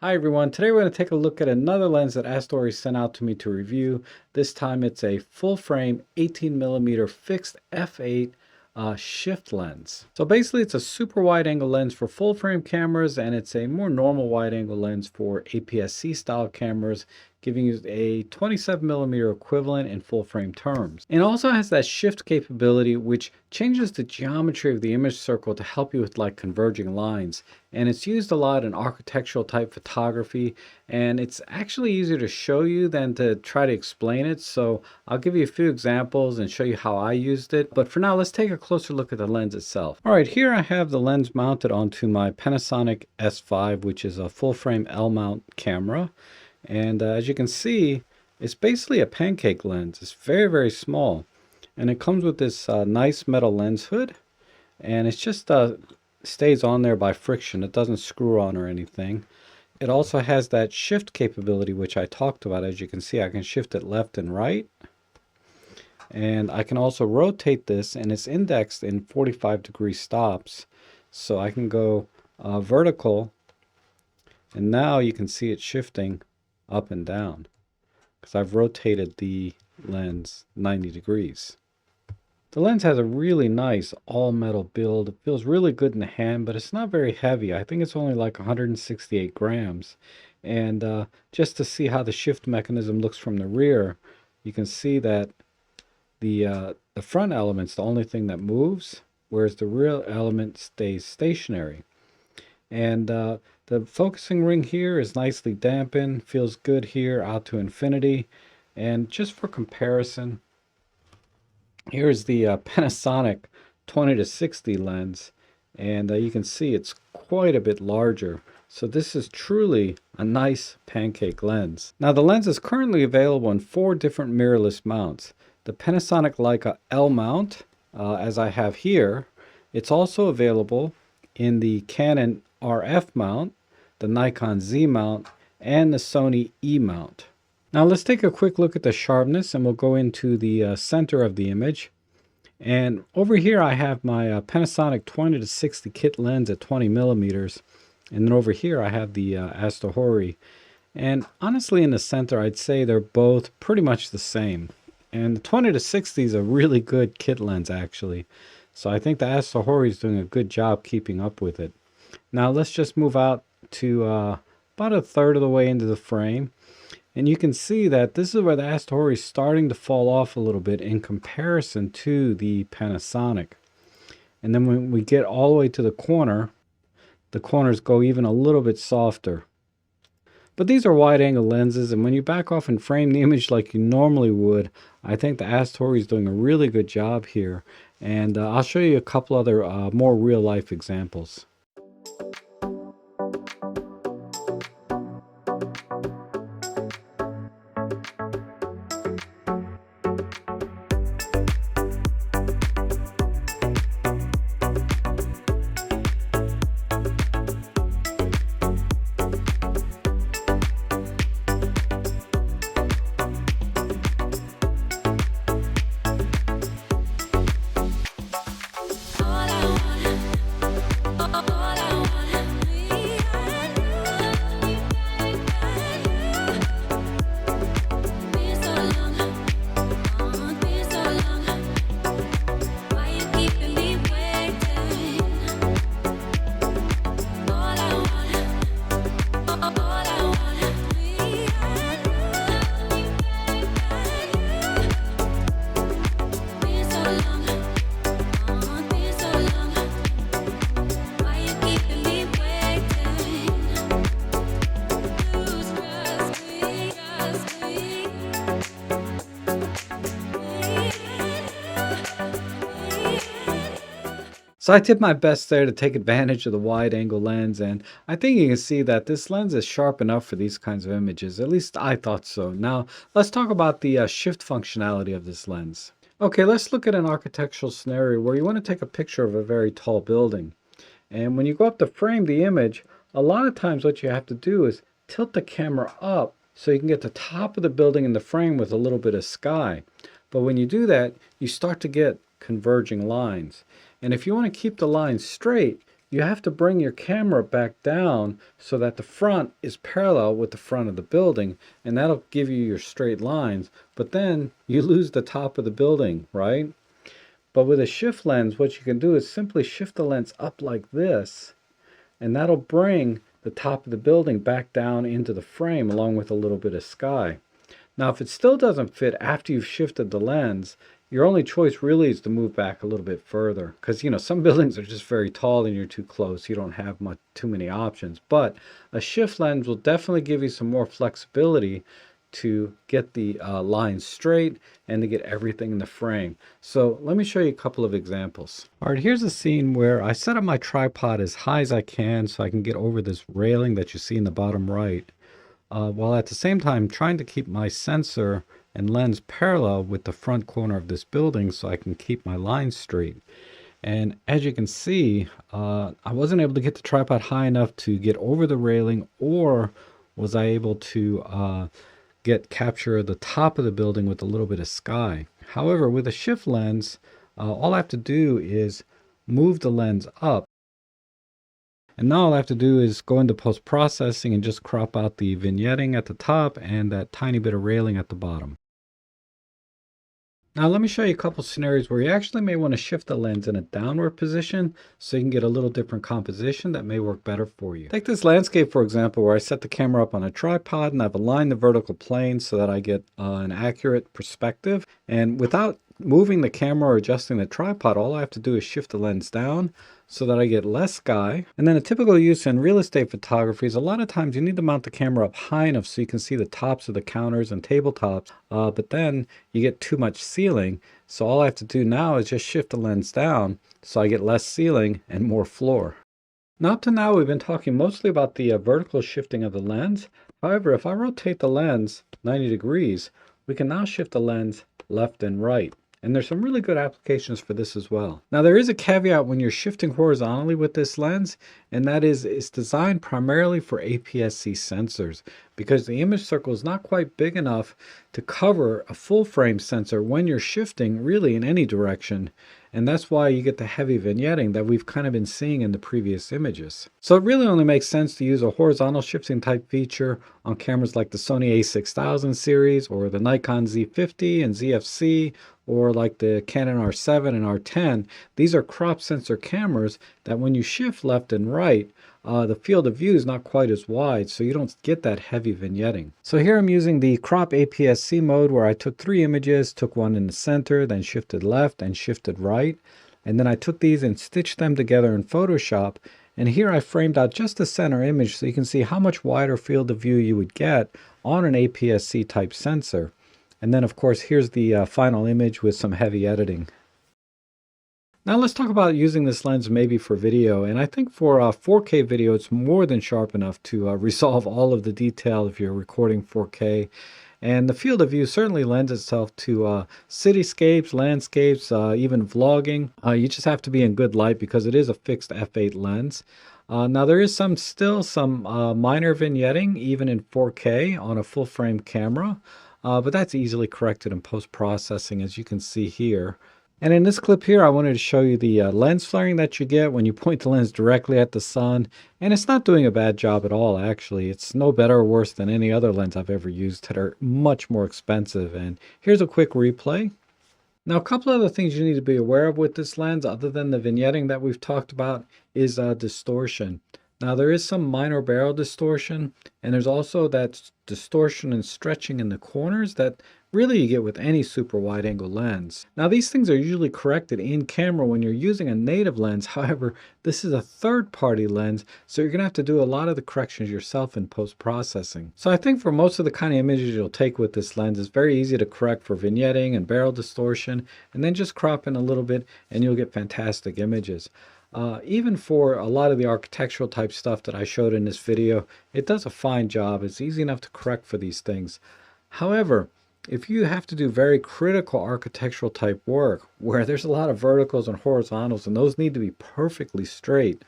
Hi everyone, today we're going to take a look at another lens that Astrhori sent out to me to review. This time it's a full frame 18mm fixed f8 shift lens. So basically it's a super wide angle lens for full frame cameras, and it's a more normal wide angle lens for APS-C style cameras, giving you a 27mm equivalent in full frame terms. And it also has that shift capability which changes the geometry of the image circle to help you with like converging lines. And it's used a lot in architectural type photography, and it's actually easier to show you than to try to explain it. So I'll give you a few examples and show you how I used it. But for now, let's take a closer look at the lens itself. All right, here I have the lens mounted onto my Panasonic S5, which is a full frame L mount camera. And as you can see, it's basically a pancake lens. It's very, very small. And it comes with this nice metal lens hood. And it's just stays on there by friction. It doesn't screw on or anything. It also has that shift capability, which I talked about. As you can see, I can shift it left and right. And I can also rotate this, and it's indexed in 45-degree stops. So I can go vertical. And now you can see it shifting up and down because I've rotated the lens 90 degrees. The lens has a really nice all metal build. It feels really good in the hand, but it's not very heavy. I think it's only like 168 grams. And just to see how the shift mechanism looks from the rear, you can see that the front element's the only thing that moves, whereas the rear element stays stationary. And the focusing ring here is nicely dampened, feels good here out to infinity. And just for comparison, here's the Panasonic 20-60 lens, and you can see it's quite a bit larger. So this is truly a nice pancake lens. Now the lens is currently available in 4 different mirrorless mounts. The Panasonic Leica L mount, as I have here. It's also available in the Canon RF mount, the Nikon Z mount, and the Sony E mount. Now let's take a quick look at the sharpness, and we'll go into the center of the image. And over here I have my Panasonic 20-60 kit lens at 20mm, and then over here I have the Astrhori. And honestly, in the center I'd say they're both pretty much the same. And the 20-60 is a really good kit lens actually. So I think the Astrhori is doing a good job keeping up with it. Now let's just move out to about a third of the way into the frame. And you can see that this is where the Astrhori is starting to fall off a little bit in comparison to the Panasonic. And then when we get all the way to the corners go even a little bit softer. But these are wide angle lenses, and when you back off and frame the image like you normally would, I think the Astrhori is doing a really good job here. And I'll show you a couple other more real life examples. So I did my best there to take advantage of the wide angle lens, and I think you can see that this lens is sharp enough for these kinds of images. At least I thought so. Now let's talk about the shift functionality of this lens. Okay, let's look at an architectural scenario where you want to take a picture of a very tall building. And when you go up to frame the image, a lot of times what you have to do is tilt the camera up so you can get the top of the building in the frame with a little bit of sky. But when you do that, you start to get converging lines. And if you want to keep the line straight, you have to bring your camera back down so that the front is parallel with the front of the building, and that'll give you your straight lines, but then you lose the top of the building, right? But with a shift lens, what you can do is simply shift the lens up like this, and that'll bring the top of the building back down into the frame along with a little bit of sky. Now, if it still doesn't fit after you've shifted the lens, your only choice really is to move back a little bit further, because some buildings are just very tall and you're too close. You don't have too many options. But a shift lens will definitely give you some more flexibility to get the lines straight and to get everything in the frame. So let me show you a couple of examples. All right, here's a scene where I set up my tripod as high as I can so I can get over this railing that you see in the bottom right, while at the same time trying to keep my sensor and lens parallel with the front corner of this building so I can keep my lines straight. And as you can see, I wasn't able to get the tripod high enough to get over the railing, or was I able to capture the top of the building with a little bit of sky. However, with a shift lens, all I have to do is move the lens up. And now all I have to do is go into post-processing and just crop out the vignetting at the top and that tiny bit of railing at the bottom. Now let me show you a couple scenarios where you actually may want to shift the lens in a downward position so you can get a little different composition that may work better for you. Take this landscape, for example, where I set the camera up on a tripod and I've aligned the vertical plane so that I get an accurate perspective. And without moving the camera or adjusting the tripod, all I have to do is shift the lens down so that I get less sky. And then a typical use in real estate photography is a lot of times you need to mount the camera up high enough so you can see the tops of the counters and tabletops, but then you get too much ceiling. So all I have to do now is just shift the lens down so I get less ceiling and more floor. Now up to now we've been talking mostly about the vertical shifting of the lens. However, if I rotate the lens 90 degrees, we can now shift the lens left and right. And there's some really good applications for this as well. Now there is a caveat when you're shifting horizontally with this lens, and that is it's designed primarily for APS-C sensors because the image circle is not quite big enough to cover a full frame sensor when you're shifting really in any direction. And that's why you get the heavy vignetting that we've kind of been seeing in the previous images. So it really only makes sense to use a horizontal shifting type feature on cameras like the Sony a6000 series or the Nikon Z50 and ZFC, or like the Canon R7 and R10. These are crop sensor cameras that when you shift left and right, the field of view is not quite as wide, so you don't get that heavy vignetting. So here I'm using the crop APS-C mode where I took 3 images, took one in the center, then shifted left and shifted right. And then I took these and stitched them together in Photoshop. And here I framed out just the center image so you can see how much wider field of view you would get on an APS-C type sensor. And then of course here's the final image with some heavy editing. Now let's talk about using this lens maybe for video, and I think for 4K video it's more than sharp enough to resolve all of the detail if you're recording 4K. And the field of view certainly lends itself to cityscapes, landscapes, even vlogging. You just have to be in good light because it is a fixed f8 lens. Now there is still some minor vignetting even in 4K on a full frame camera, but that's easily corrected in post-processing as you can see here. And in this clip here, I wanted to show you the lens flaring that you get when you point the lens directly at the sun. And it's not doing a bad job at all, actually. It's no better or worse than any other lens I've ever used that are much more expensive. And here's a quick replay. Now, a couple other things you need to be aware of with this lens, other than the vignetting that we've talked about, is distortion. Now, there is some minor barrel distortion, and there's also that distortion and stretching in the corners that really you get with any super wide angle lens. Now these things are usually corrected in camera when you're using a native lens. However, this is a third-party lens, so you're gonna have to do a lot of the corrections yourself in post-processing. So I think for most of the kind of images you'll take with this lens, it's very easy to correct for vignetting and barrel distortion, and then just crop in a little bit and you'll get fantastic images. Even for a lot of the architectural type stuff that I showed in this video, it does a fine job. It's easy enough to correct for these things. However, if you have to do very critical architectural type work where there's a lot of verticals and horizontals and those need to be perfectly straight,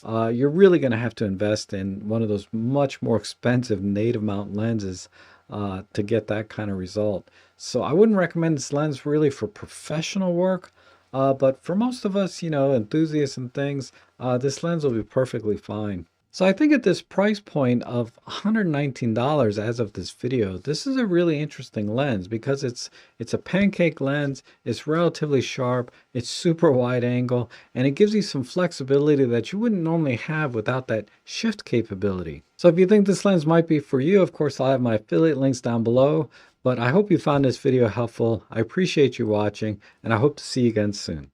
you're really going to have to invest in one of those much more expensive native mount lenses to get that kind of result. So I wouldn't recommend this lens really for professional work. but for most of us, enthusiasts and things, this lens will be perfectly fine. So I think at this price point of $119 as of this video, this is a really interesting lens because it's a pancake lens, it's relatively sharp, it's super wide angle, and it gives you some flexibility that you wouldn't normally have without that shift capability. So if you think this lens might be for you, of course, I'll have my affiliate links down below. But I hope you found this video helpful. I appreciate you watching, and I hope to see you again soon.